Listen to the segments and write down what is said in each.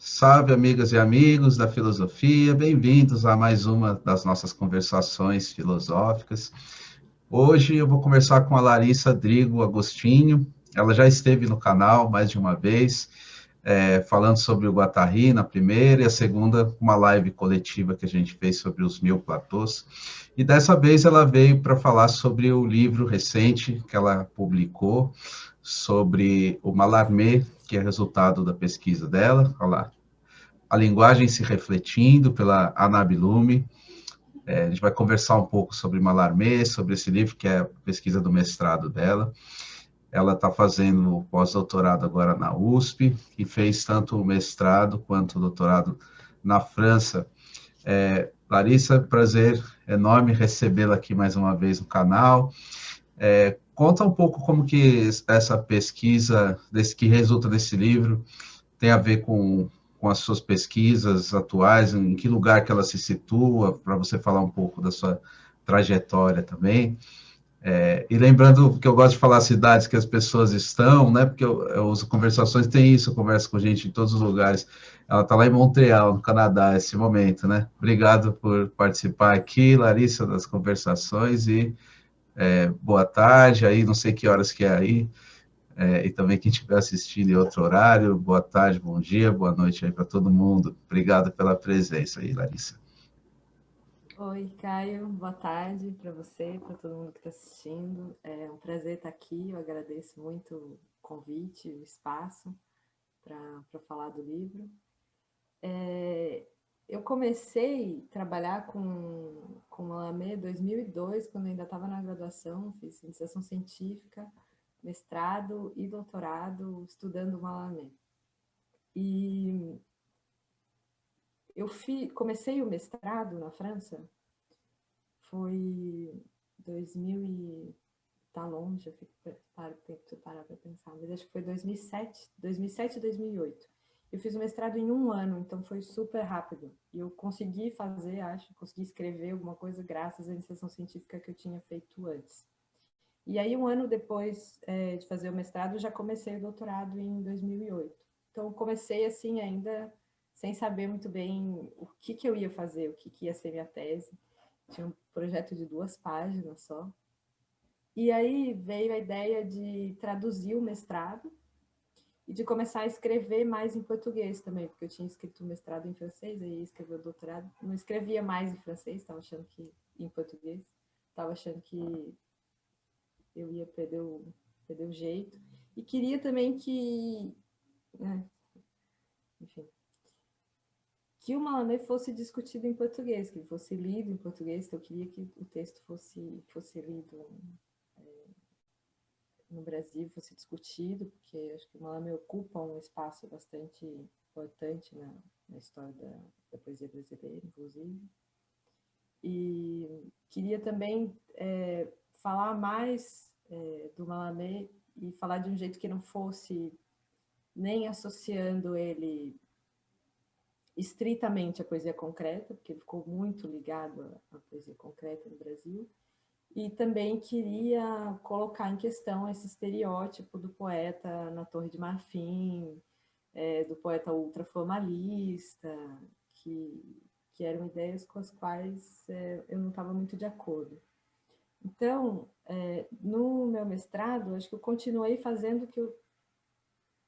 Salve, amigas e amigos da filosofia, bem-vindos a mais uma das nossas conversações filosóficas. Hoje eu vou conversar com a Larissa Drigo Agostinho. Ela já esteve no canal mais de uma vez, falando sobre o Guattari na primeira e a segunda, uma live coletiva que a gente fez sobre os 1000 platôs. E dessa vez ela veio para falar sobre o livro recente que ela publicou sobre o Mallarmé, que é resultado da pesquisa dela. Olha lá, A Linguagem se Refletindo, pela Anna Bilume. A gente vai conversar um pouco sobre Mallarmé, sobre esse livro, que é a pesquisa do mestrado dela. Ela está fazendo o pós-doutorado agora na USP, e fez tanto o mestrado quanto o doutorado na França. Larissa, prazer enorme recebê-la aqui mais uma vez no canal. Conta um pouco como que essa pesquisa que resulta desse livro tem a ver com as suas pesquisas atuais, em que lugar que ela se situa, para você falar um pouco da sua trajetória também. E lembrando que eu gosto de falar as cidades que as pessoas estão, né? Porque eu uso conversações, tem isso, eu converso com gente em todos os lugares. Ela está lá em Montreal, no Canadá, nesse momento, né? Obrigado por participar aqui, Larissa, das conversações, e boa tarde, aí não sei que horas que é aí, e também quem estiver assistindo em outro horário, boa tarde, bom dia, boa noite aí para todo mundo. Obrigado pela presença aí, Larissa. Oi, Caio, boa tarde para você, para todo mundo que está assistindo. É um prazer estar aqui, eu agradeço muito o convite, o espaço para falar do livro. Eu comecei a trabalhar com Mallarmé em 2002, quando eu ainda estava na graduação, fiz iniciação científica, mestrado e doutorado estudando Mallarmé. E comecei o mestrado na França, foi 2000 e tá longe, eu fico tenho que parar para pensar, mas acho que foi 2007 e 2008. Eu fiz o mestrado em um ano, então foi super rápido. E eu consegui fazer, consegui escrever alguma coisa graças à iniciação científica que eu tinha feito antes. E aí, um ano depois de fazer o mestrado, já comecei o doutorado em 2008. Então, comecei assim, ainda sem saber muito bem o que eu ia fazer, o que ia ser minha tese. Tinha um projeto de 2 páginas só. E aí veio a ideia de traduzir o mestrado e de começar a escrever mais em português também, porque eu tinha escrito o mestrado em francês, aí escrevi o doutorado, não escrevia mais em francês, estava achando que em português, estava achando que eu ia perder o jeito. E queria também né, enfim, que o Mallarmé fosse discutido em português, que ele fosse lido em português, então eu queria que o texto fosse lido no Brasil, fosse discutido, porque acho que o Mallarmé ocupa um espaço bastante importante na história da poesia brasileira, inclusive. E queria também falar mais do Mallarmé e falar de um jeito que não fosse nem associando ele estritamente à poesia concreta, porque ele ficou muito ligado à poesia concreta no Brasil, e também queria colocar em questão esse estereótipo do poeta na Torre de Marfim, do poeta ultraformalista, que eram ideias com as quais eu não estava muito de acordo. Então, no meu mestrado, acho que eu continuei fazendo o que eu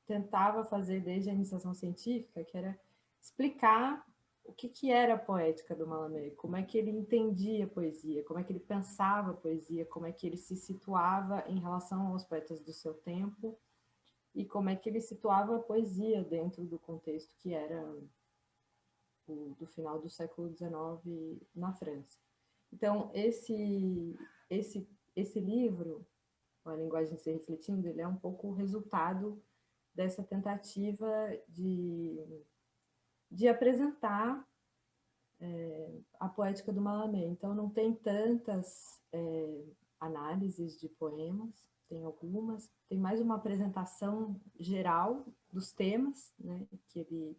tentava fazer desde a iniciação científica, que era explicar o que era a poética do Mallarmé, como é que ele entendia a poesia, como é que ele pensava a poesia, como é que ele se situava em relação aos poetas do seu tempo e como é que ele situava a poesia dentro do contexto que era do final do século XIX na França. Então, esse livro, A Linguagem se Refletindo, ele é um pouco o resultado dessa tentativa de apresentar a poética do Mallarmé. Então, não tem tantas análises de poemas, tem algumas, tem mais uma apresentação geral dos temas, né, que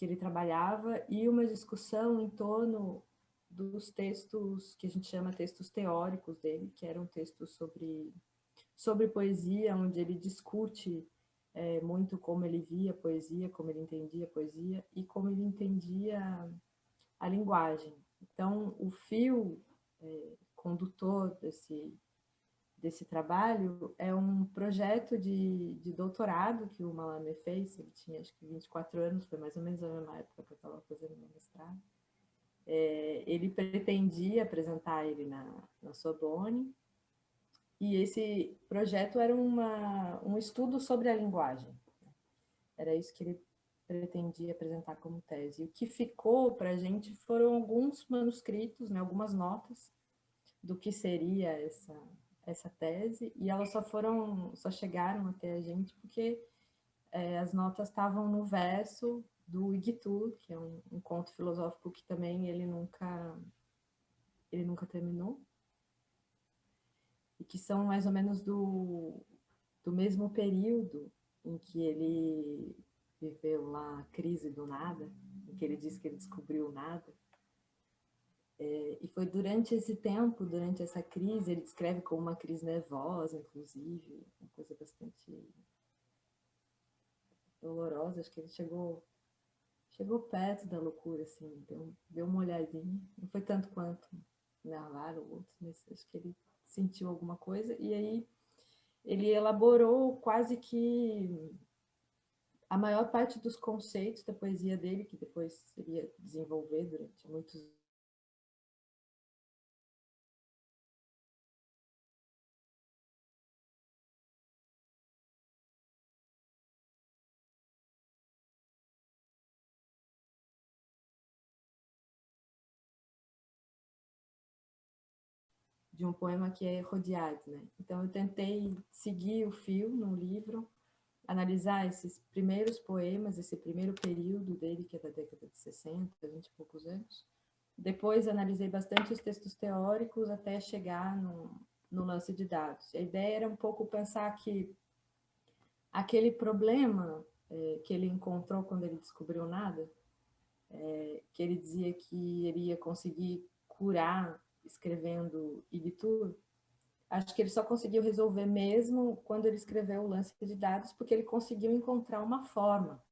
ele trabalhava e uma discussão em torno dos textos que a gente chama textos teóricos dele, que eram textos sobre poesia, onde ele discute muito como ele via a poesia, como ele entendia a poesia e como ele entendia a linguagem. Então, o fio condutor desse trabalho é um projeto de doutorado que o Mallarmé fez. Ele tinha, acho que 24 anos, foi mais ou menos a mesma época que eu estava fazendo meu mestrado. Ele pretendia apresentar ele na Sorbonne, e esse projeto era um estudo sobre a linguagem. Era isso que ele pretendia apresentar como tese. E o que ficou para a gente foram alguns manuscritos, né, algumas notas do que seria essa tese, e elas só chegaram até a gente porque as notas estavam no verso do Igitur, que é um conto filosófico que também ele nunca terminou, e que são mais ou menos do mesmo período em que ele viveu lá a crise do nada, em que ele disse que ele descobriu o nada. E foi durante esse tempo, durante essa crise, ele descreve como uma crise nervosa, inclusive, uma coisa bastante dolorosa. Acho que ele chegou perto da loucura, assim, deu uma olhadinha. Não foi tanto quanto Narvar ou outros, mas acho que ele sentiu alguma coisa. E aí ele elaborou quase que a maior parte dos conceitos da poesia dele, que depois seria desenvolver durante muitos anos. De um poema que é Rodiade, né? Então eu tentei seguir o fio no livro, analisar esses primeiros poemas, esse primeiro período dele, que é da década de 60, 20 e poucos anos. Depois analisei bastante os textos teóricos até chegar no lance de dados. A ideia era um pouco pensar que aquele problema que ele encontrou quando ele descobriu nada, que ele dizia que ele ia conseguir curar escrevendo Igitur, acho que ele só conseguiu resolver mesmo quando ele escreveu o lance de dados, porque ele conseguiu encontrar uma forma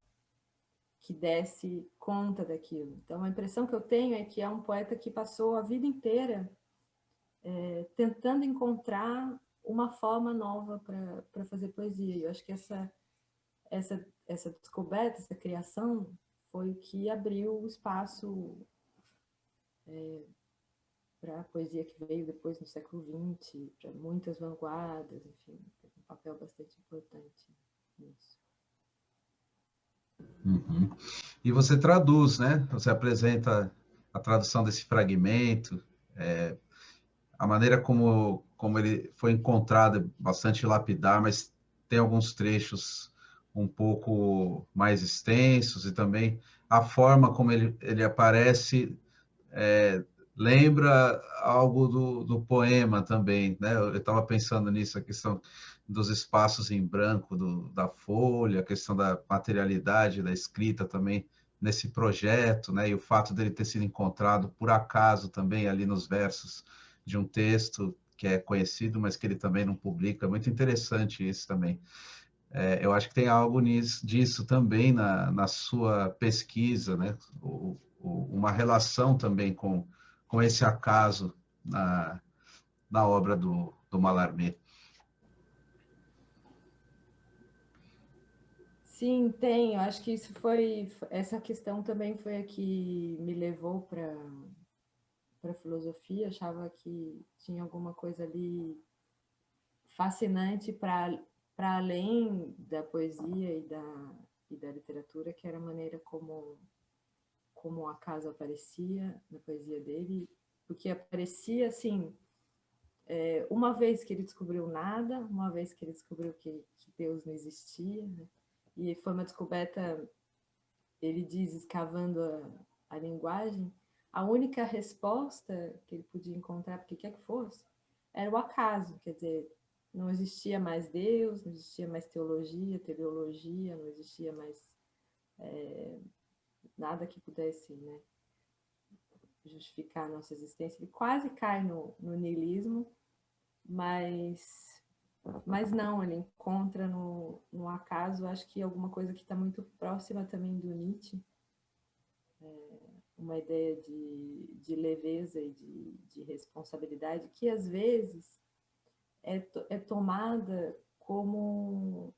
que desse conta daquilo. Então, a impressão que eu tenho é que é um poeta que passou a vida inteira tentando encontrar uma forma nova para fazer poesia. Eu acho que essa descoberta, essa criação, foi o que abriu o espaço para a poesia que veio depois no século XX, para muitas vanguardas, enfim, teve um papel bastante importante nisso. Uhum. E você traduz, né? Você apresenta a tradução desse fragmento, a maneira como ele foi encontrado é bastante lapidar, mas tem alguns trechos um pouco mais extensos e também a forma como ele aparece lembra algo do poema também, né? Eu estava pensando nisso, a questão dos espaços em branco da folha, a questão da materialidade da escrita também nesse projeto, né? E o fato dele ter sido encontrado por acaso também ali nos versos de um texto que é conhecido, mas que ele também não publica. Muito interessante isso também. Eu acho que tem algo disso também na sua pesquisa, né? Uma relação também com esse acaso na obra do Mallarmé. Sim, tem. Eu acho que essa questão também foi a que me levou para filosofia. Achava que tinha alguma coisa ali fascinante para além da poesia e da literatura, que era a maneira como o acaso aparecia na poesia dele, porque aparecia assim, uma vez que ele descobriu nada, uma vez que ele descobriu que Deus não existia, né? E foi uma descoberta, ele diz, escavando a linguagem, a única resposta que ele podia encontrar, porque quer que fosse, era o acaso, quer dizer, não existia mais Deus, não existia mais teologia, teleologia, não existia mais nada que pudesse, né, justificar a nossa existência. Ele quase cai no niilismo, mas Mas não, ele encontra no acaso, acho que alguma coisa que está muito próxima também do Nietzsche, uma ideia de leveza e de responsabilidade, que às vezes é tomada como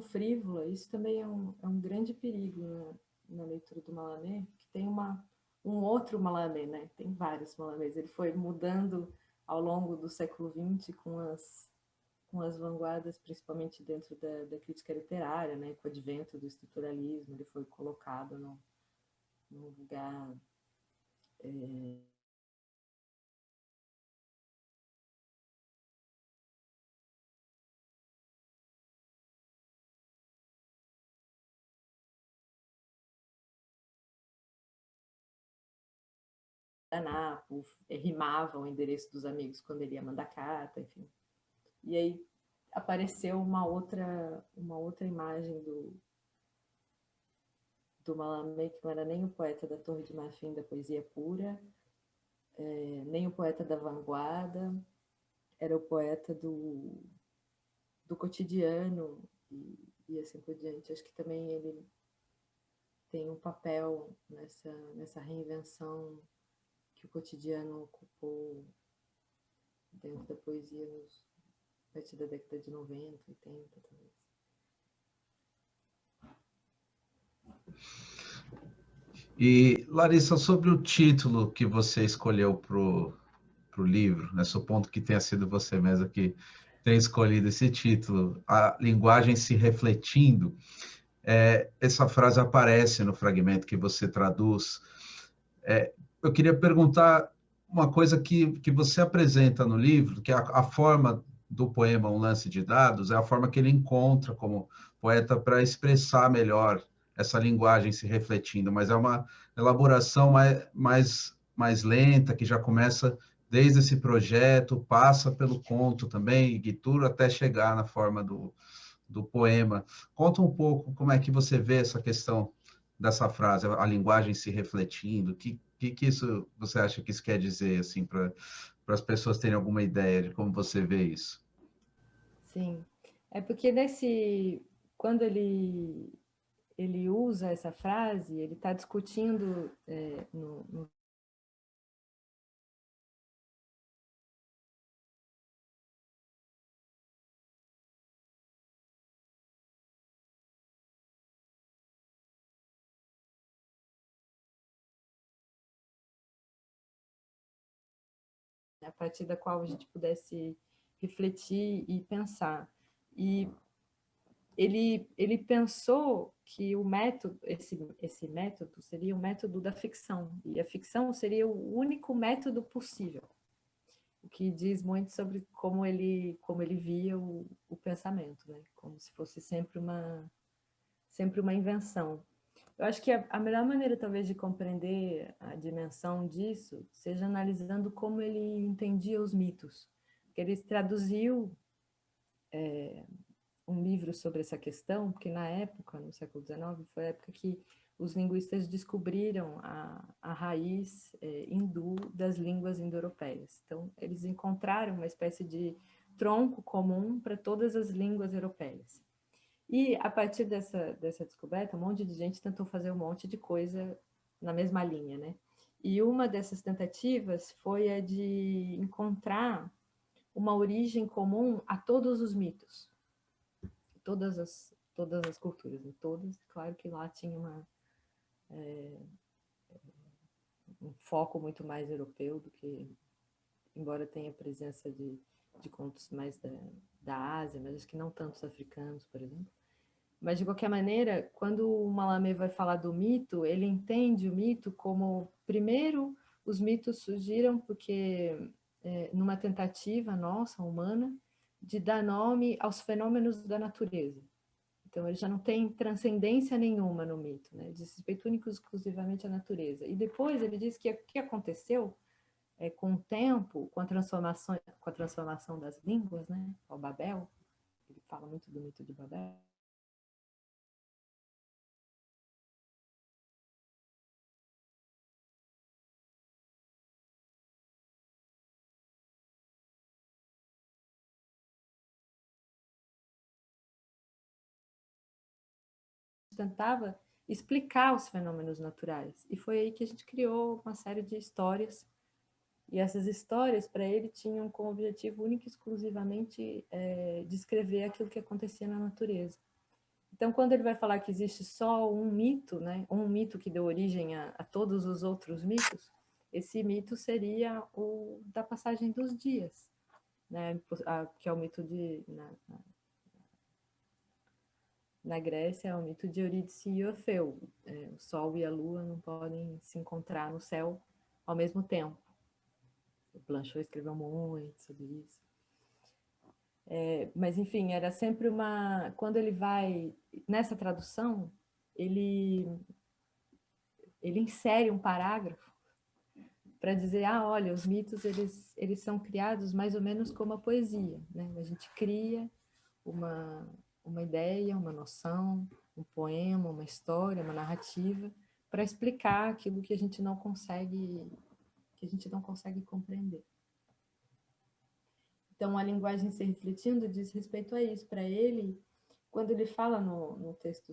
frívola. Isso também é um grande perigo na leitura do Malamé, que tem um outro Malamé, né? Tem vários Malamés. Ele foi mudando ao longo do século XX com as vanguardas, principalmente dentro da crítica literária, né? Com o advento do estruturalismo, ele foi colocado num lugar Napo, rimava o endereço dos amigos quando ele ia mandar carta, enfim. E aí apareceu uma outra imagem do Malamé, que não era nem o poeta da Torre de Marfim da poesia pura, nem o poeta da vanguarda, era o poeta do cotidiano e assim por diante. Acho que também ele tem um papel nessa reinvenção que o cotidiano ocupou dentro da poesia a partir da década de 90, 80, talvez. E, Larissa, sobre o título que você escolheu para o livro, né, supondo que tenha sido você mesma que tenha escolhido esse título, A Linguagem se Refletindo, essa frase aparece no fragmento que você traduz. Eu queria perguntar uma coisa que você apresenta no livro, que é a forma do poema Um Lance de Dados, é a forma que ele encontra como poeta para expressar melhor essa linguagem se refletindo, mas é uma elaboração mais lenta, que já começa desde esse projeto, passa pelo conto também, Guitura, até chegar na forma do poema. Conta um pouco como é que você vê essa questão dessa frase, a linguagem se refletindo, que isso você acha que isso quer dizer, assim, para as pessoas terem alguma ideia de como você vê isso? Sim, é porque quando ele usa essa frase, ele está discutindo a partir da qual a gente pudesse refletir e pensar. E ele pensou que o método, esse método seria o método da ficção, e a ficção seria o único método possível, o que diz muito sobre como ele via o pensamento, né? Como se fosse sempre uma invenção. Eu acho que a melhor maneira, talvez, de compreender a dimensão disso seja analisando como ele entendia os mitos. Ele traduziu um livro sobre essa questão, porque na época, no século XIX, foi a época que os linguistas descobriram a raiz hindu das línguas indo-europeias. Então, eles encontraram uma espécie de tronco comum para todas as línguas europeias. E, a partir dessa descoberta, um monte de gente tentou fazer um monte de coisa na mesma linha, né? E uma dessas tentativas foi a de encontrar uma origem comum a todos os mitos, todas as culturas, né? Todas, claro que lá tinha um foco muito mais europeu do que, embora tenha presença de contos mais da Ásia, mas acho que não tantos africanos, por exemplo. Mas, de qualquer maneira, quando o Malamé vai falar do mito, ele entende o mito como, primeiro, os mitos surgiram porque, numa tentativa nossa, humana, de dar nome aos fenômenos da natureza. Então, ele já não tem transcendência nenhuma no mito, né? Diz respeito único exclusivamente à natureza. E depois ele diz que o que aconteceu com o tempo, com a transformação das línguas, né? O Babel, ele fala muito do mito de Babel, tentava explicar os fenômenos naturais. E foi aí que a gente criou uma série de histórias. E essas histórias, para ele, tinham como objetivo único e exclusivamente descrever aquilo que acontecia na natureza. Então, quando ele vai falar que existe só um mito, né, um mito que deu origem a todos os outros mitos, esse mito seria o da passagem dos dias, né, que é o mito na Grécia, é o mito de Eurídice e Orfeu. O Sol e a Lua não podem se encontrar no céu ao mesmo tempo. O Blanchot escreveu muito sobre isso. Mas, enfim, era sempre uma... Quando ele vai... Nessa tradução, ele insere um parágrafo para dizer, olha, os mitos, eles são criados mais ou menos como a poesia, né? A gente cria uma ideia, uma noção, um poema, uma história, uma narrativa, para explicar aquilo que a gente não consegue compreender. Então, a linguagem se refletindo diz respeito a isso. Para ele, quando ele fala no texto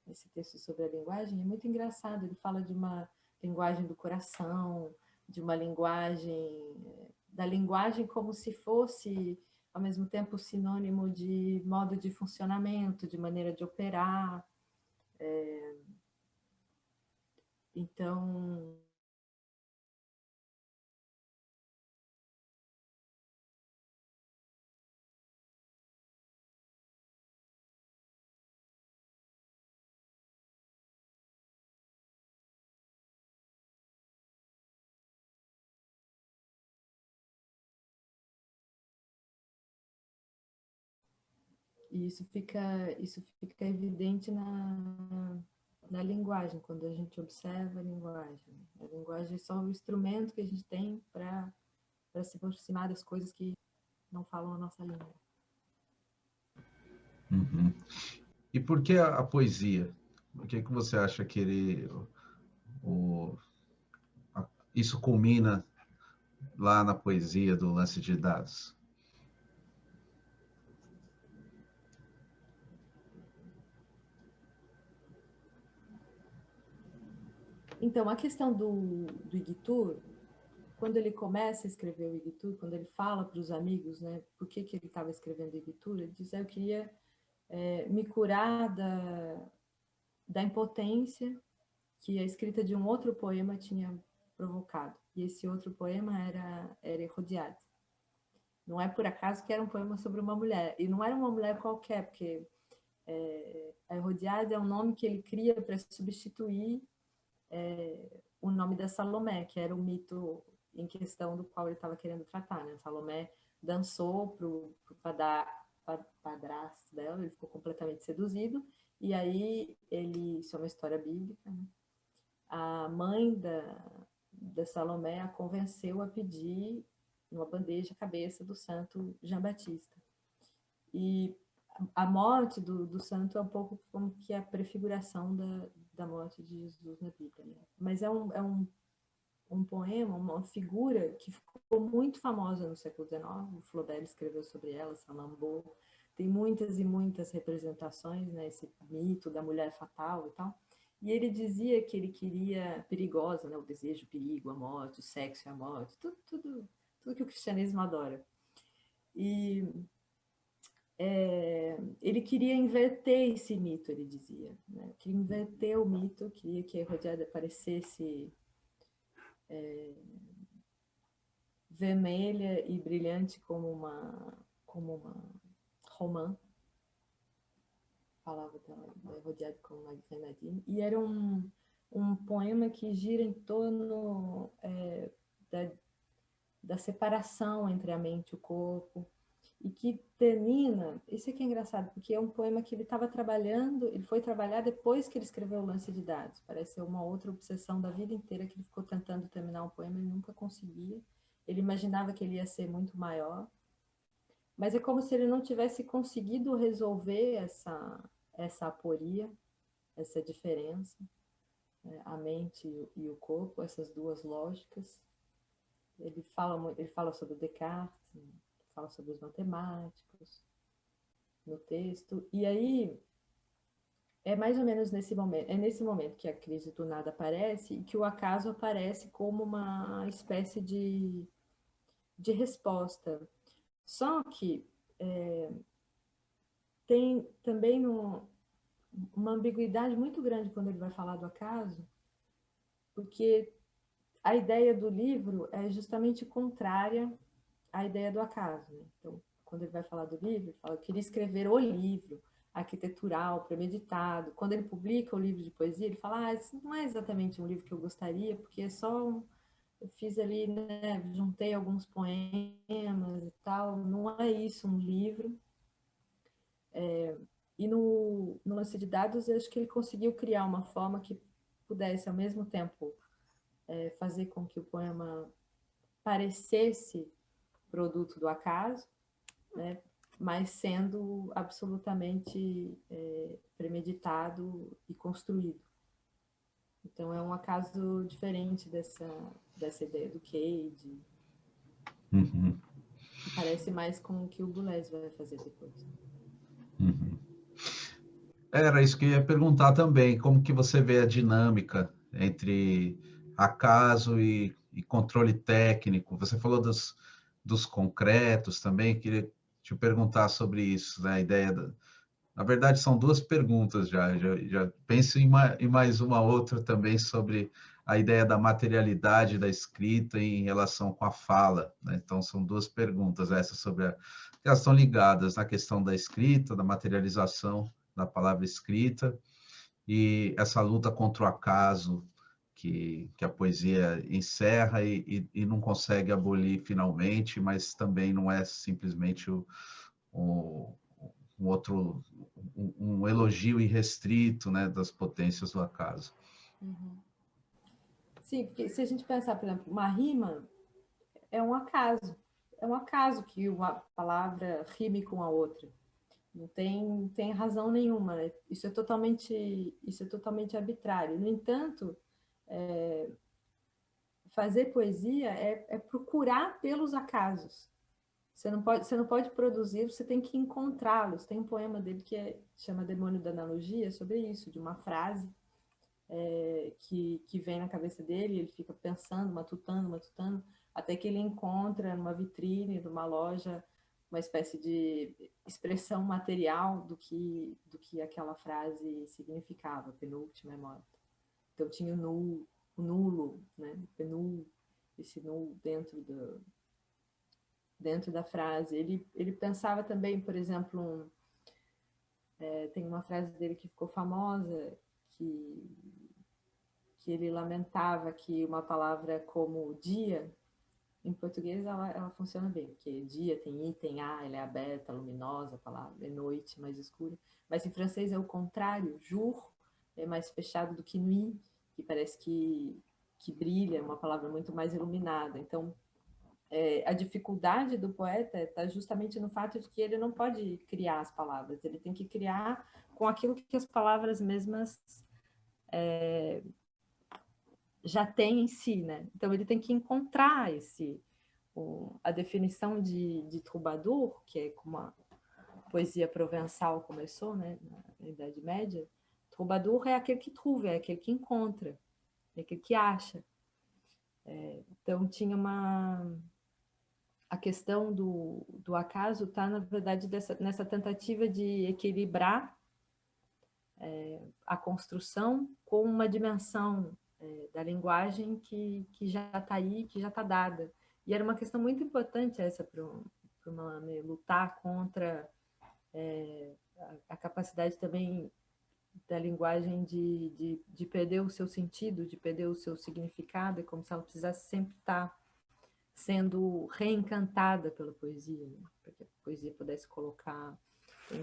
esse texto sobre a linguagem, é muito engraçado. Ele fala de uma linguagem do coração, de uma da linguagem como se fosse, ao mesmo tempo, sinônimo de modo de funcionamento, de maneira de operar. Então, e isso fica evidente na linguagem, quando a gente observa a linguagem. A linguagem é só o instrumento que a gente tem para se aproximar das coisas que não falam a nossa língua. Uhum. E por que a poesia? O que você acha que isso culmina lá na poesia do lance de dados? Então, a questão do Igitur, quando ele começa a escrever o Igitur, quando ele fala para os amigos, né, por que ele estava escrevendo o Igitur, ele diz, eu queria me curar da impotência que a escrita de um outro poema tinha provocado. E esse outro poema era Herodiade. Não é por acaso que era um poema sobre uma mulher. E não era uma mulher qualquer, porque a Herodiade é um nome que ele cria para substituir o nome da Salomé, que era o mito em questão do qual ele estava querendo tratar. Né? Salomé dançou para o padrasto dela, ele ficou completamente seduzido, e aí isso é uma história bíblica, né? A mãe da Salomé a convenceu a pedir uma bandeja a cabeça do santo Jean Batista. E a morte do santo é um pouco como que a prefiguração da morte de Jesus na Bíblia. Né? Mas é um poema, uma figura que ficou muito famosa no século XIX. O Flaubert escreveu sobre ela, Salammbô. Tem muitas e muitas representações, né? Esse mito da mulher fatal e tal. E ele dizia que ele queria perigosa, né? O desejo, o perigo, a morte, o sexo e a morte, tudo que o cristianismo adora. E ele queria inverter esse mito, ele dizia. Né? Queria inverter o mito, queria que a Herodiade aparecesse vermelha e brilhante como uma romã. Falava da Herodiade como uma grenadine. E era um poema que gira em torno da separação entre a mente e o corpo, e que termina, isso aqui é engraçado, porque é um poema que ele estava trabalhando, ele foi trabalhar depois que ele escreveu o Lance de Dados, parece ser uma outra obsessão da vida inteira, que ele ficou tentando terminar um poema e nunca conseguia, ele imaginava que ele ia ser muito maior, mas é como se ele não tivesse conseguido resolver essa aporia, essa diferença, a mente e o corpo, essas duas lógicas. Ele fala sobre Descartes, fala sobre os matemáticos no texto. E aí, é mais ou menos nesse momento que a crise do nada aparece e que o acaso aparece como uma espécie de resposta. Só que tem também uma ambiguidade muito grande quando ele vai falar do acaso, porque a ideia do livro é justamente contrária à ideia do acaso, né? Então, quando ele vai falar do livro, ele fala: eu queria escrever o livro arquitetural, premeditado. Quando ele publica o livro de poesia, ele fala: ah, isso não é exatamente um livro que eu gostaria, porque é só eu fiz ali, né, juntei alguns poemas e tal, não é isso um livro. E no lance de dados, eu acho que ele conseguiu criar uma forma que pudesse, ao mesmo tempo, fazer com que o poema parecesse produto do acaso, né, mas sendo absolutamente premeditado e construído. Então, é um acaso diferente dessa ideia do Cage. Uhum. Parece mais com o que o Boulez vai fazer depois. Uhum. Era isso que eu ia perguntar também, como que você vê a dinâmica entre acaso e controle técnico? Você falou dos concretos também, queria te perguntar sobre isso, né? A ideia na verdade, são duas perguntas já penso em mais uma outra também sobre a ideia da materialidade da escrita em relação com a fala, né? Então, são duas perguntas, essas sobre elas estão ligadas na questão da escrita, da materialização da palavra escrita, e essa luta contra o acaso que a poesia encerra e não consegue abolir finalmente, mas também não é simplesmente o um outro um elogio irrestrito, né, das potências do acaso. Uhum. Sim, porque se a gente pensar, por exemplo, uma rima é um acaso. É um acaso que uma palavra rime com a outra. Não tem razão nenhuma, né? Isso é totalmente arbitrário. No entanto, fazer poesia é procurar pelos acasos. Você não pode produzir, você tem que encontrá-los. Tem um poema dele que chama Demônio da Analogia, sobre isso, de uma frase que vem na cabeça dele, ele fica pensando, matutando, até que ele encontra numa vitrine, numa loja, uma espécie de expressão material do que aquela frase significava, penúltima é morta. Então tinha o nulo, né? O penul, esse nulo dentro da frase. Ele pensava também, por exemplo, tem uma frase dele que ficou famosa, que ele lamentava que uma palavra como dia, em português ela funciona bem, porque dia tem I, tem A, ela é aberta, luminosa, a palavra é noite, mais escura. Mas em francês é o contrário, jour é mais fechado do que nuit, que parece que brilha, é uma palavra muito mais iluminada. Então, a dificuldade do poeta está justamente no fato de que ele não pode criar as palavras, ele tem que criar com aquilo que as palavras mesmas já tem em si, né? Então ele tem que encontrar a definição de troubadour, que é como a poesia provençal começou, né, na Idade Média. Troubadour é aquele que trouva, é aquele que encontra, é aquele que acha. Então tinha a questão do acaso está, na verdade, nessa tentativa de equilibrar a construção com uma dimensão da linguagem que já está aí, que já está dada. E era uma questão muito importante essa para o Mallarmé, lutar contra a capacidade também da linguagem de perder o seu sentido, de perder o seu significado, é como se ela precisasse sempre estar sendo reencantada pela poesia, né? Para que a poesia pudesse colocar. Tem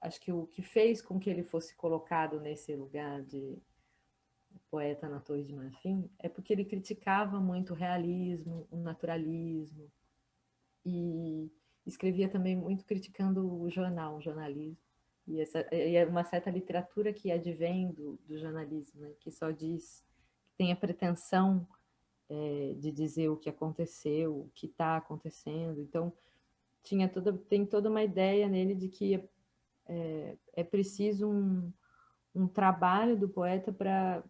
acho que o que fez com que ele fosse colocado nesse lugar de poeta na Torre de Marfim é porque ele criticava muito o realismo, o naturalismo, e escrevia também muito criticando o jornalismo, e uma certa literatura que advém do jornalismo, né, que só diz, que tem a pretensão de dizer o que aconteceu, o que está acontecendo. Então, tem toda uma ideia nele de que é preciso um trabalho do poeta para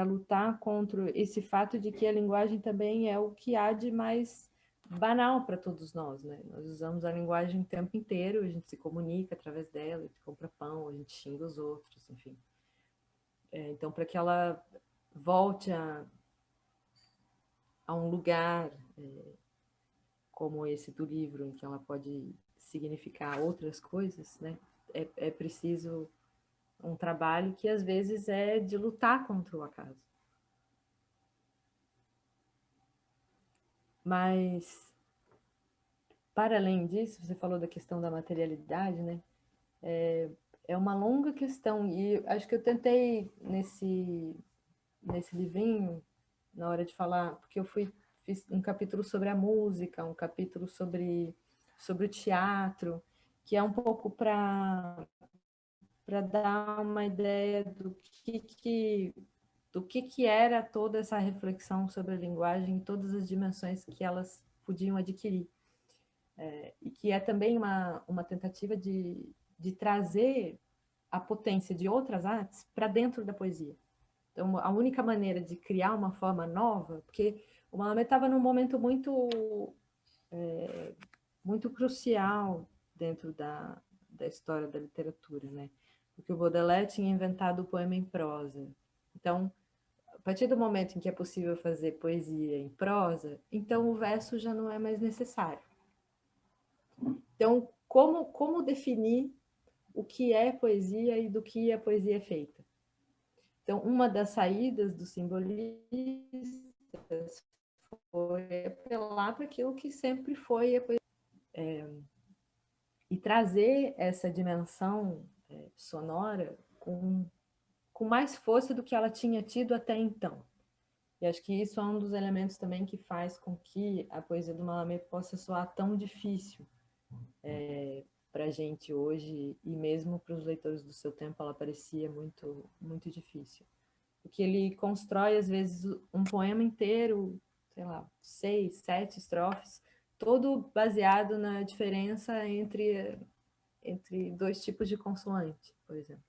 lutar contra esse fato de que a linguagem também é o que há de mais banal para todos nós, né? Nós usamos a linguagem o tempo inteiro, a gente se comunica através dela, a gente compra pão, a gente xinga os outros, enfim. Então, para que ela volte a um lugar como esse do livro, em que ela pode significar outras coisas, né? É preciso um trabalho que às vezes é de lutar contra o acaso. Mas, para além disso, você falou da questão da materialidade, né? É uma longa questão, e acho que eu tentei nesse livrinho, na hora de falar, porque fiz um capítulo sobre a música, um capítulo sobre o teatro, que é um pouco para dar uma ideia do que era toda essa reflexão sobre a linguagem e todas as dimensões que elas podiam adquirir. E que é também uma tentativa de trazer a potência de outras artes para dentro da poesia. Então, a única maneira de criar uma forma nova, porque o Mahomet estava num momento muito crucial dentro da história da literatura, né? Porque o Baudelaire tinha inventado o poema em prosa. Então, a partir do momento em que é possível fazer poesia em prosa, então o verso já não é mais necessário. Então, como definir o que é poesia e do que a poesia é feita? Então, uma das saídas dos simbolistas foi apelar para aquilo que sempre foi a poesia. E trazer essa dimensão sonora com mais força do que ela tinha tido até então. E acho que isso é um dos elementos também que faz com que a poesia do Mahomet possa soar tão difícil para a gente hoje, e mesmo para os leitores do seu tempo ela parecia muito, muito difícil. Porque ele constrói, às vezes, um poema inteiro, sei lá, 6, 7 estrofes, todo baseado na diferença entre dois tipos de consoante, por exemplo.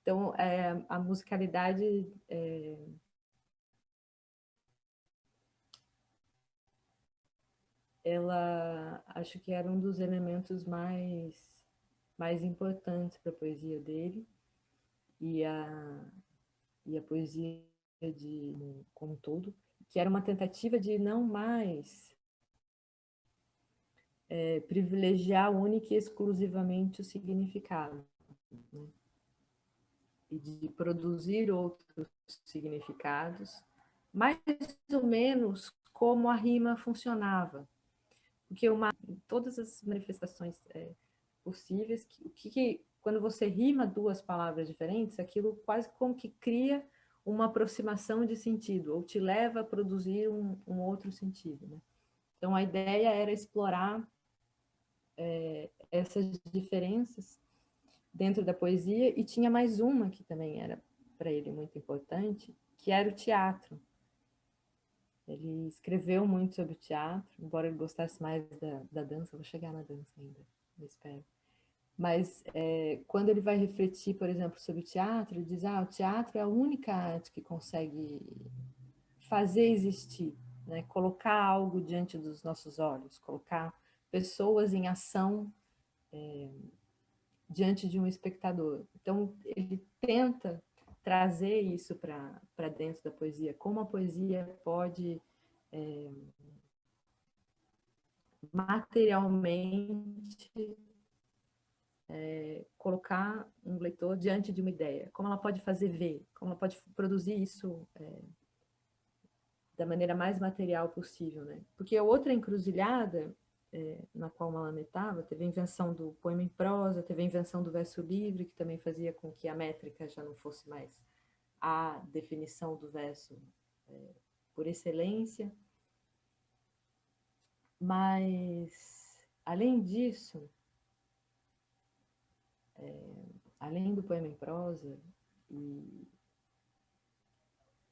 Então, a musicalidade ela acho que era um dos elementos mais importantes para a poesia dele, e a poesia como um todo, que era uma tentativa de não mais privilegiar única e exclusivamente o significado, né? E de produzir outros significados, mais ou menos como a rima funcionava. Porque todas as manifestações possíveis, quando você rima duas palavras diferentes, aquilo quase como que cria uma aproximação de sentido, ou te leva a produzir um outro sentido, né? Então, a ideia era explorar essas diferenças dentro da poesia, e tinha mais uma que também era para ele muito importante, que era o teatro. Ele escreveu muito sobre o teatro, embora ele gostasse mais da dança, vou chegar na dança ainda, eu espero. Mas quando ele vai refletir, por exemplo, sobre o teatro, ele diz, o teatro é a única arte que consegue fazer existir, né? Colocar algo diante dos nossos olhos, colocar pessoas em ação diante de um espectador. Então, ele tenta trazer isso para dentro da poesia, como a poesia pode materialmente colocar um leitor diante de uma ideia, como ela pode fazer ver, como ela pode produzir isso da maneira mais material possível, né? Porque a outra encruzilhada na qual Mahomet estava, teve a invenção do poema em prosa, teve a invenção do verso livre, que também fazia com que a métrica já não fosse mais a definição do verso por excelência. Mas, além disso, além do poema em prosa e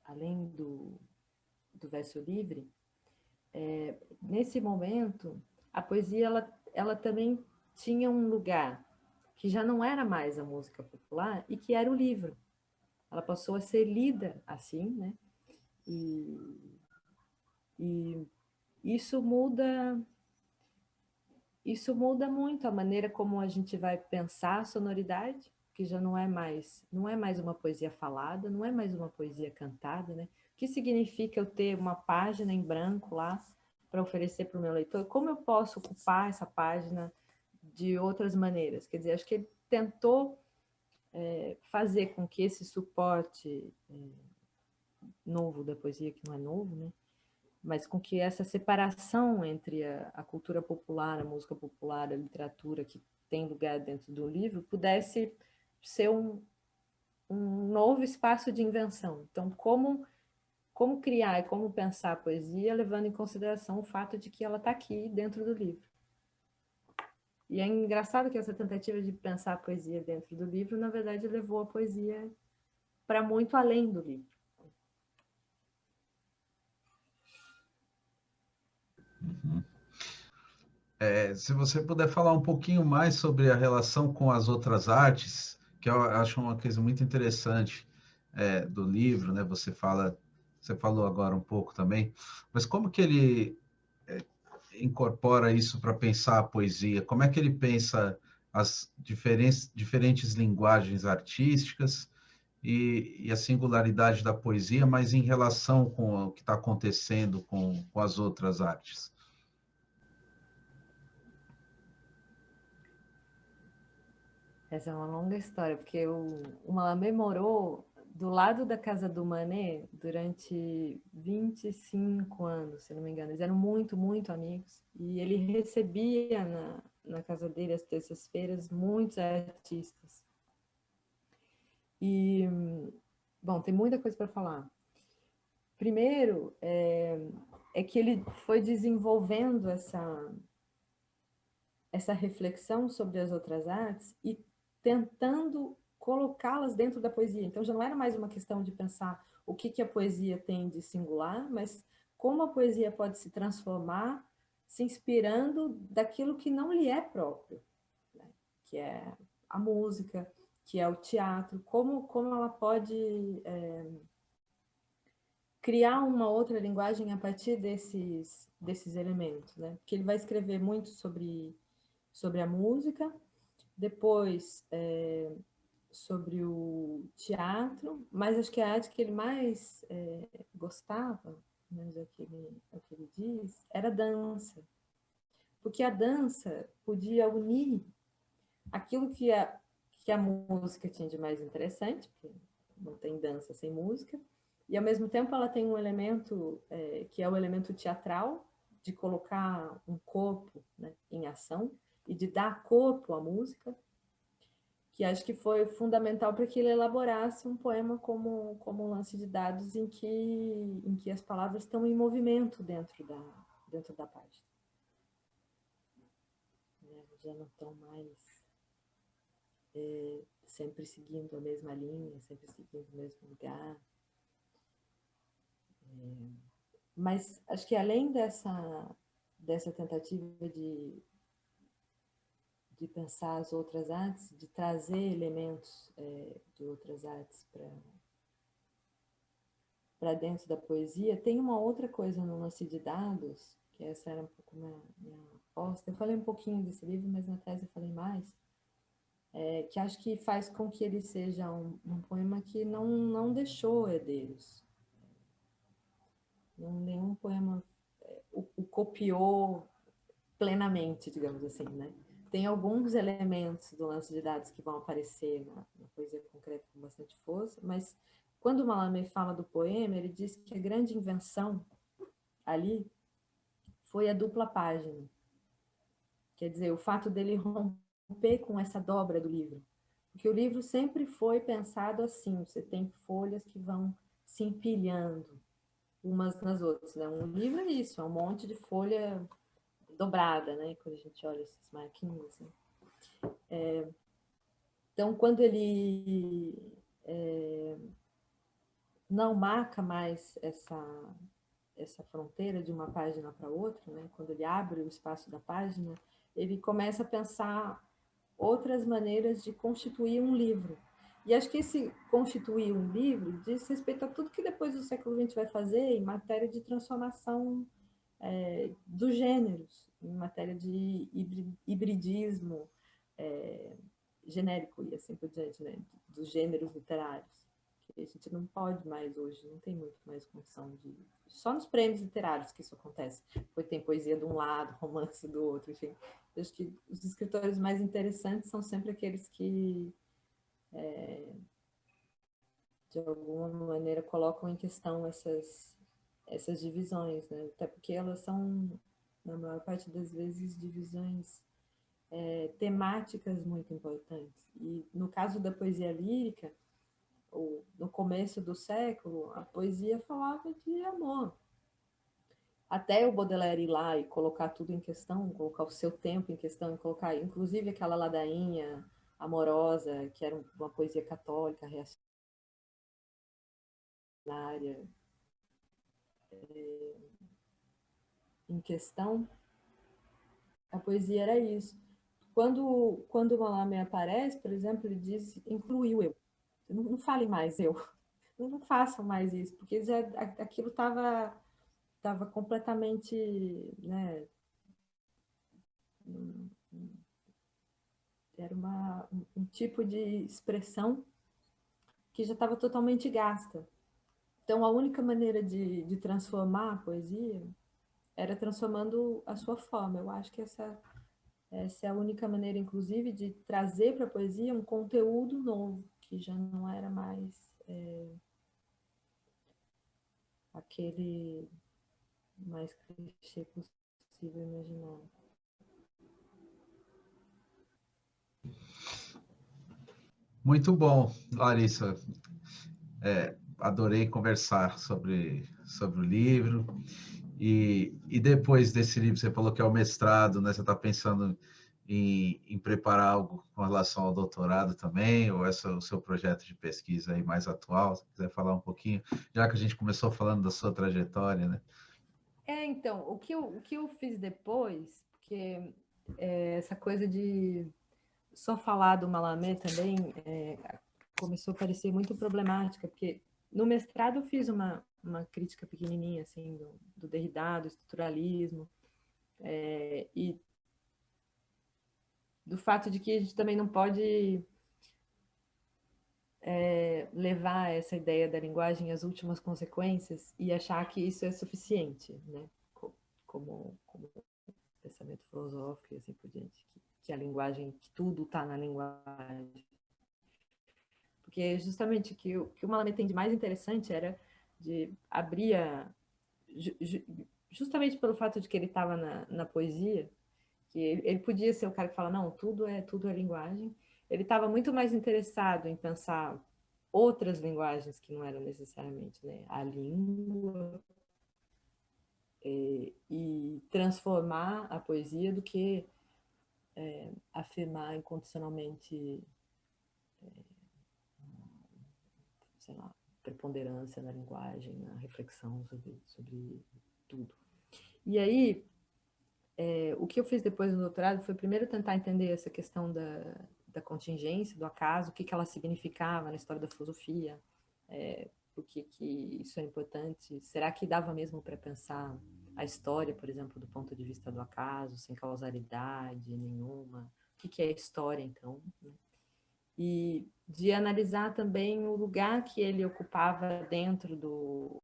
além do verso livre, nesse momento, a poesia ela também tinha um lugar que já não era mais a música popular e que era o livro. Ela passou a ser lida assim, né? E isso muda muito a maneira como a gente vai pensar a sonoridade, que já não é mais uma poesia falada, não é mais uma poesia cantada, né? O que significa eu ter uma página em branco lá para oferecer para o meu leitor? Como eu posso ocupar essa página de outras maneiras? Quer dizer, acho que ele tentou fazer com que esse suporte novo da poesia, que não é novo, né? Mas com que essa separação entre a cultura popular, a música popular, a literatura que tem lugar dentro do livro, pudesse ser um novo espaço de invenção. Então, como criar e como pensar a poesia, levando em consideração o fato de que ela está aqui dentro do livro. E é engraçado que essa tentativa de pensar a poesia dentro do livro, na verdade, levou a poesia para muito além do livro. Uhum. Se você puder falar um pouquinho mais sobre a relação com as outras artes, que eu acho uma coisa muito interessante do livro, né? Você falou agora um pouco também, mas como que ele incorpora isso para pensar a poesia? Como é que ele pensa as diferentes linguagens artísticas e a singularidade da poesia, mas em relação com o que está acontecendo com as outras artes? Essa é uma longa história, porque o Mallarmé morou do lado da casa do Manet durante 25 anos, se não me engano. Eles eram muito, muito amigos. E ele recebia na casa dele, às terças-feiras, muitos artistas. E, bom, tem muita coisa para falar. Primeiro, é que ele foi desenvolvendo essa reflexão sobre as outras artes e tentando colocá-las dentro da poesia. Então já não era mais uma questão de pensar o que a poesia tem de singular, mas como a poesia pode se transformar se inspirando daquilo que não lhe é próprio, né? Que é a música, que é o teatro, como ela pode criar uma outra linguagem a partir desses elementos, né? Porque ele vai escrever muito sobre a música, depois sobre o teatro, mas acho que a arte que ele mais gostava, né, já que é o que ele diz, era a dança. Porque a dança podia unir aquilo que a música tinha de mais interessante, porque não tem dança sem música, e ao mesmo tempo ela tem um elemento que é o elemento teatral, de colocar um corpo, né, em ação, e de dar corpo à música, que acho que foi fundamental para que ele elaborasse um poema como um lance de dados em que as palavras estão em movimento dentro da página. Né? Já não estão mais sempre seguindo a mesma linha, sempre seguindo o mesmo lugar. Mas acho que além dessa tentativa de pensar as outras artes, de trazer elementos de outras artes para dentro da poesia, tem uma outra coisa no lance de dados, que essa era um pouco minha aposta. Eu falei um pouquinho desse livro, mas na tese eu falei mais, que acho que faz com que ele seja um poema que não deixou herdeiros. Nenhum poema o copiou plenamente, digamos assim, né? Tem alguns elementos do lance de dados que vão aparecer na poesia concreta com bastante força, mas quando o Mallarmé fala do poema, ele diz que a grande invenção ali foi a dupla página. Quer dizer, o fato dele romper com essa dobra do livro. Porque o livro sempre foi pensado assim, você tem folhas que vão se empilhando umas nas outras, né? Um livro é isso, é um monte de folha dobrada, né? Quando a gente olha esses marquinhos, assim. Então, quando ele não marca mais essa fronteira de uma página para outra, né? Quando ele abre o espaço da página, ele começa a pensar outras maneiras de constituir um livro. E acho que esse constituir um livro diz respeito a tudo que depois do século XX vai fazer em matéria de transformação dos gêneros, em matéria de hibridismo genérico e assim por diante, né? Dos gêneros literários. Que a gente não pode mais hoje, não tem muito mais condição de... Só nos prêmios literários que isso acontece. Porque tem poesia de um lado, romance do outro, enfim. Eu acho que os escritores mais interessantes são sempre aqueles que de alguma maneira colocam em questão essas divisões, né? Até porque elas são, na maior parte das vezes, divisões temáticas muito importantes. E no caso da poesia lírica, ou no começo do século, a poesia falava de amor. Até o Baudelaire ir lá e colocar tudo em questão, colocar o seu tempo em questão, colocar inclusive aquela ladainha amorosa, que era uma poesia católica, reacionária, em questão, a poesia era isso. Quando o Mallarmé aparece, por exemplo, ele diz, inclui o eu. Não fale mais eu. Não façam mais isso, porque já, aquilo estava completamente, né, era um tipo de expressão que já estava totalmente gasta. Então, a única maneira de transformar a poesia era transformando a sua forma. Eu acho que essa é a única maneira, inclusive, de trazer para a poesia um conteúdo novo, que já não era mais aquele mais clichê possível imaginar. Muito bom, Larissa. Adorei conversar sobre o livro. E depois desse livro, você falou que é o mestrado, né? Você está pensando em preparar algo com relação ao doutorado também, ou esse é o seu projeto de pesquisa aí mais atual? Se quiser falar um pouquinho, já que a gente começou falando da sua trajetória, né? Então, o que eu fiz depois, porque essa coisa de só falar do Mallarmé também começou a parecer muito problemática, porque no mestrado eu fiz uma crítica pequenininha, assim, do Derrida, do estruturalismo, e do fato de que a gente também não pode levar essa ideia da linguagem às últimas consequências e achar que isso é suficiente, né? Como pensamento filosófico e assim por diante, que a linguagem, que tudo está na linguagem. Porque justamente que o Mallarmé tem de mais interessante era de abrir justamente pelo fato de que ele estava na poesia, que ele podia ser o cara que fala, não, tudo é linguagem. Ele estava muito mais interessado em pensar outras linguagens que não eram necessariamente, né, a língua, e transformar a poesia do que afirmar incondicionalmente, sei lá, preponderância na linguagem, na reflexão sobre tudo. E aí, o que eu fiz depois do doutorado foi primeiro tentar entender essa questão da contingência, do acaso, o que ela significava na história da filosofia, por que isso é importante, será que dava mesmo para pensar a história, por exemplo, do ponto de vista do acaso, sem causalidade nenhuma, o que é história, então, né? E de analisar também o lugar que ele ocupava dentro do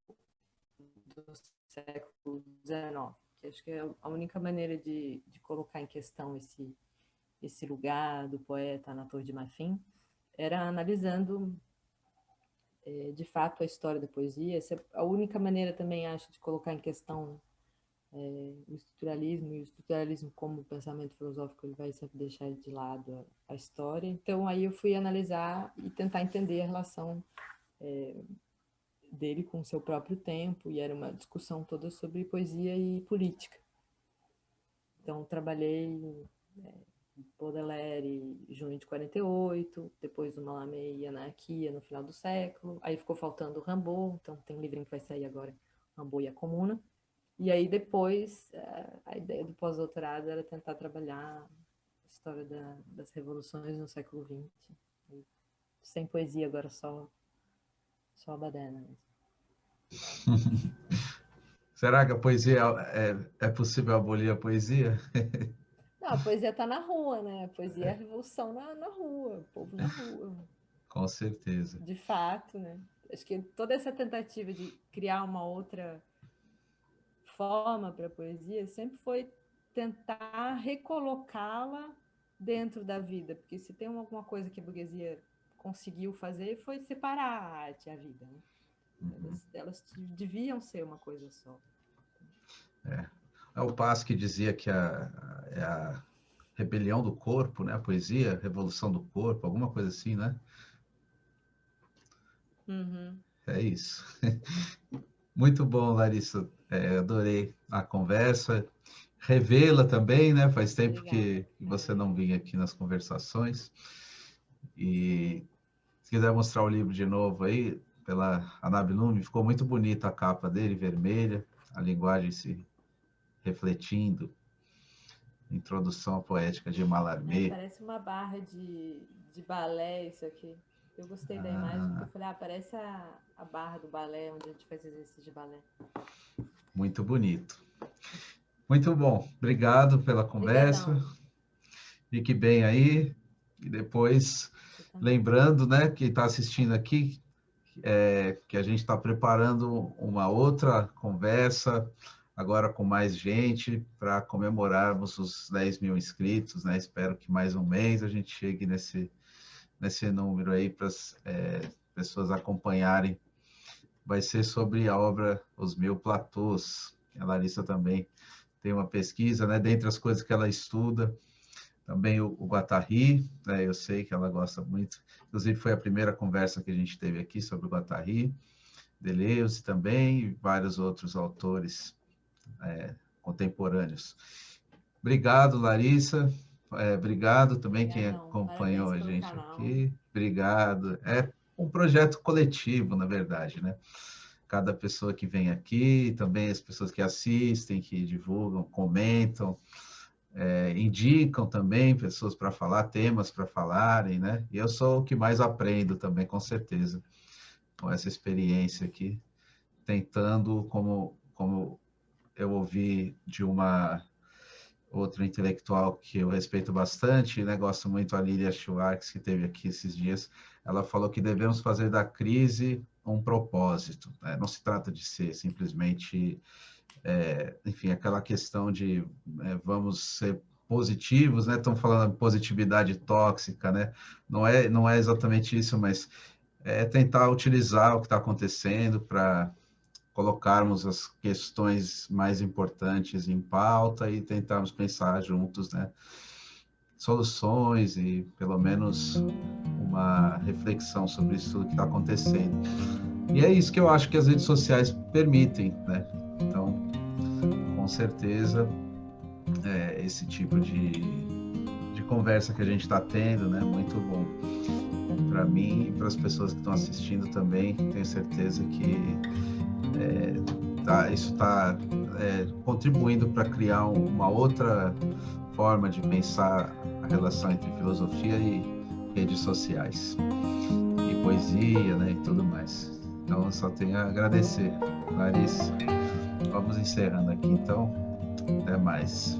século XIX, que acho que é a única maneira de colocar em questão esse lugar do poeta na Torre de Marfim, era analisando de fato a história da poesia. Essa é a única maneira também, acho, de colocar em questão o estruturalismo, e o estruturalismo como pensamento filosófico, ele vai sempre deixar de lado a história. Então, aí eu fui analisar e tentar entender a relação dele com o seu próprio tempo, e era uma discussão toda sobre poesia e política. Então, trabalhei Baudelaire, junho de 48, depois o Mallarmé e Anarquia no final do século, aí ficou faltando o Rimbaud, então tem um livrinho que vai sair agora, Rimbaud e a Comuna, e aí depois a ideia do pós-doutorado era tentar trabalhar história das revoluções no século XX. E sem poesia, agora só a baderna mesmo. Será que a poesia é possível abolir a poesia? Não, a poesia está na rua, né? A poesia é a revolução na rua, o povo na rua. Com certeza. De fato, né? Acho que toda essa tentativa de criar uma outra forma para a poesia sempre foi tentar recolocá-la dentro da vida, porque se tem alguma coisa que a burguesia conseguiu fazer foi separar a arte e a vida, né? Elas deviam ser uma coisa só. É o Passo que dizia que é a rebelião do corpo, né? A poesia, revolução do corpo, alguma coisa assim, né? Uhum. É isso. Muito bom, Larissa. Adorei a conversa. Revê-la também, né? Faz tempo que você não vinha aqui nas conversações. E se quiser mostrar o livro de novo aí, pela Anab Lume, ficou muito bonita a capa dele, vermelha, a linguagem se refletindo. Introdução à Poética de Mallarmé. Parece uma barra de balé isso aqui. Eu gostei da imagem, porque eu falei, parece a barra do balé, onde a gente faz exercício de balé. Muito bonito. Muito bom. Obrigado pela conversa. Obrigadão. Fique bem aí. E depois, lembrando, né, quem está assistindo aqui, que a gente está preparando uma outra conversa, agora com mais gente, para comemorarmos os 10 mil inscritos, né? Espero que mais um mês a gente chegue nesse número aí para as pessoas acompanharem. Vai ser sobre a obra Os Mil Platôs. A Larissa também tem uma pesquisa, né? Dentre as coisas que ela estuda, também o Guattari, né? Eu sei que ela gosta muito. Inclusive, foi a primeira conversa que a gente teve aqui sobre o Guattari, Deleuze também, e vários outros autores contemporâneos. Obrigado, Larissa. Obrigado também quem acompanhou a gente aqui. Obrigado. É um projeto coletivo, na verdade, né? Cada pessoa que vem aqui, também as pessoas que assistem, que divulgam, comentam, indicam também pessoas para falar, temas para falarem, né? E eu sou o que mais aprendo também, com certeza, com essa experiência aqui, tentando, como eu ouvi de uma outra intelectual que eu respeito bastante, né? Gosto muito, a Lilia Schwartz, que esteve aqui esses dias, ela falou que devemos fazer da crise um propósito, né? Não se trata de ser simplesmente, enfim, aquela questão de vamos ser positivos, né? Estão falando de positividade tóxica, né? Não é exatamente isso, mas é tentar utilizar o que está acontecendo para colocarmos as questões mais importantes em pauta e tentarmos pensar juntos, né, soluções e pelo menos uma reflexão sobre isso tudo que está acontecendo. E é isso que eu acho que as redes sociais permitem, né? Então, com certeza, esse tipo de conversa que a gente está tendo, né, muito bom para mim e para as pessoas que estão assistindo também. Tenho certeza que isso está contribuindo para criar uma outra forma de pensar a relação entre filosofia e redes sociais, e poesia, né, e tudo mais. Então, eu só tenho a agradecer, Larissa. Vamos encerrando aqui, então. Até mais.